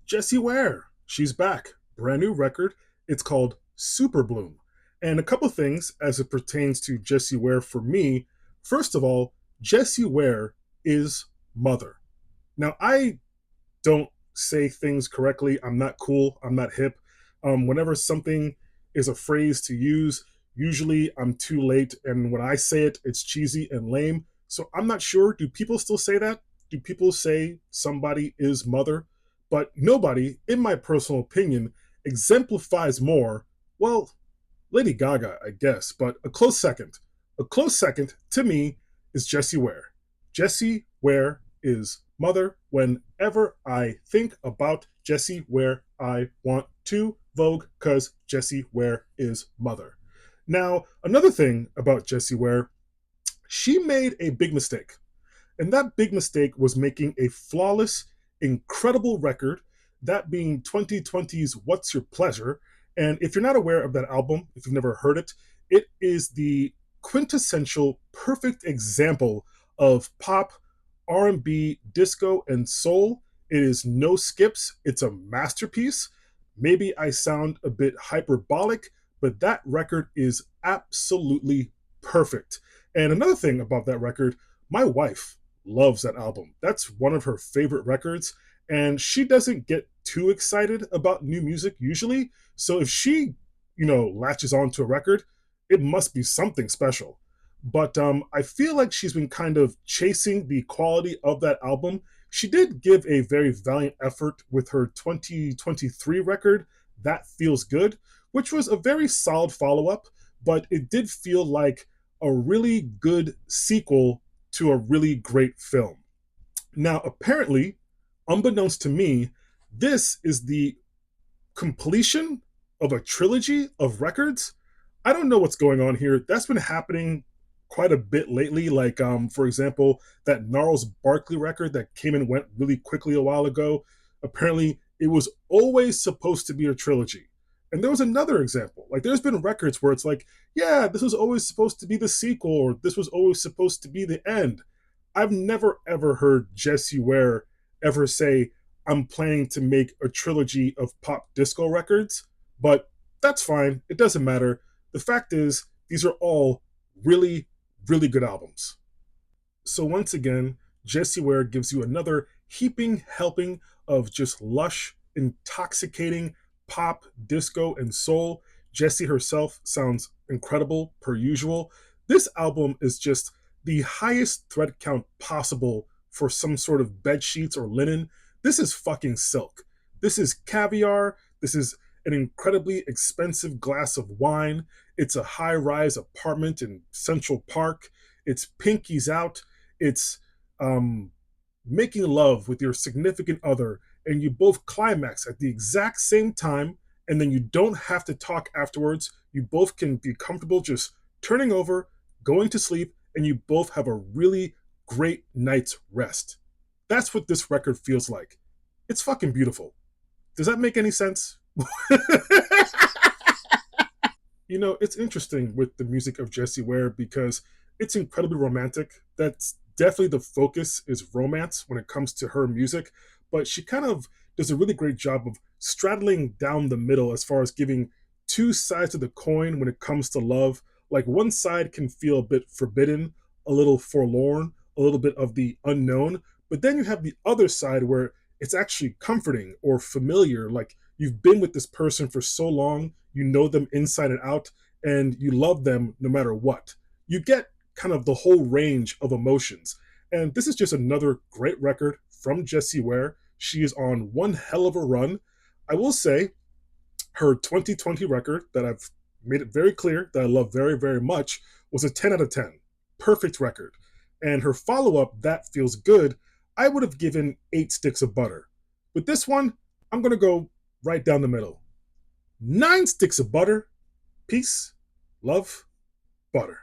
Jessie Ware. She's back. Brand new record. It's called SuperBloom. And a couple things as it pertains to Jessie Ware for me. First of all, Jessie Ware is mother. Now, I don't say things correctly. I'm not cool. I'm not hip. Whenever something is a phrase to use, usually I'm too late. And when I say it, it's cheesy and lame. So I'm not sure. Do people still say that? Do people say somebody is mother? But nobody, in my personal opinion, exemplifies more. Well, Lady Gaga, I guess, but a close second. A close second to me is Jessie Ware. Jessie Ware is mother. Whenever I think about Jessie Ware, I want to Vogue because Jessie Ware is mother. Now, another thing about Jessie Ware, she made a big mistake. And that big mistake was making a flawless, incredible record, that being 2020's What's Your Pleasure. And if you're not aware of that album, if you've never heard it, it is the quintessential, perfect example of pop, R&B, disco, and soul. It is no skips. It's a masterpiece. Maybe I sound a bit hyperbolic, but that record is absolutely perfect. And another thing about that record, my wife loves that album. That's one of her favorite records, and she doesn't get too excited about new music usually. So if she, latches onto a record, it must be something special. But I feel like she's been kind of chasing the quality of that album. She did give a very valiant effort with her 2023 record, That Feels Good, which was a very solid follow up, but it did feel like a really good sequel to a really great film. Now, apparently, unbeknownst to me, this is the completion of a trilogy of records. I don't know what's going on here. That's been happening quite a bit lately. Like, for example, that Gnarls Barkley record that came and went really quickly a while ago. Apparently, it was always supposed to be a trilogy. And there was another example. Like, there's been records where it's like, yeah, this was always supposed to be the sequel, or this was always supposed to be the end. I've never ever heard Jessie Ware ever say, I'm planning to make a trilogy of pop disco records, but that's fine. It doesn't matter. The fact is, these are all really, really good albums. So once again, Jessie Ware gives you another heaping helping of just lush, intoxicating pop, disco, and soul. Jessie herself sounds incredible per usual. This album is just the highest thread count possible for some sort of bed sheets or linen. This is fucking silk. This is caviar. This is an incredibly expensive glass of wine. It's a high-rise apartment in Central Park. It's pinkies out. It's making love with your significant other, and you both climax at the exact same time, and then you don't have to talk afterwards. You both can be comfortable just turning over, going to sleep, and you both have a really great night's rest. That's what this record feels like. It's fucking beautiful. Does that make any sense? It's interesting with the music of Jessie Ware because it's incredibly romantic. That's definitely the focus is romance when it comes to her music, but she kind of does a really great job of straddling down the middle as far as giving two sides of the coin when it comes to love. Like one side can feel a bit forbidden, a little forlorn, a little bit of the unknown, but then you have the other side where it's actually comforting or familiar. Like you've been with this person for so long, you know them inside and out, and you love them no matter what. You get kind of the whole range of emotions. And this is just another great record from Jessie Ware. She is on one hell of a run. I will say her 2020 record that I've made it very clear that I love very, very much was a 10 out of 10. Perfect record. And her follow-up, That Feels Good, I would have given 8 sticks of butter. With this one, I'm going to go right down the middle. 9 sticks of butter. Peace, love, butter.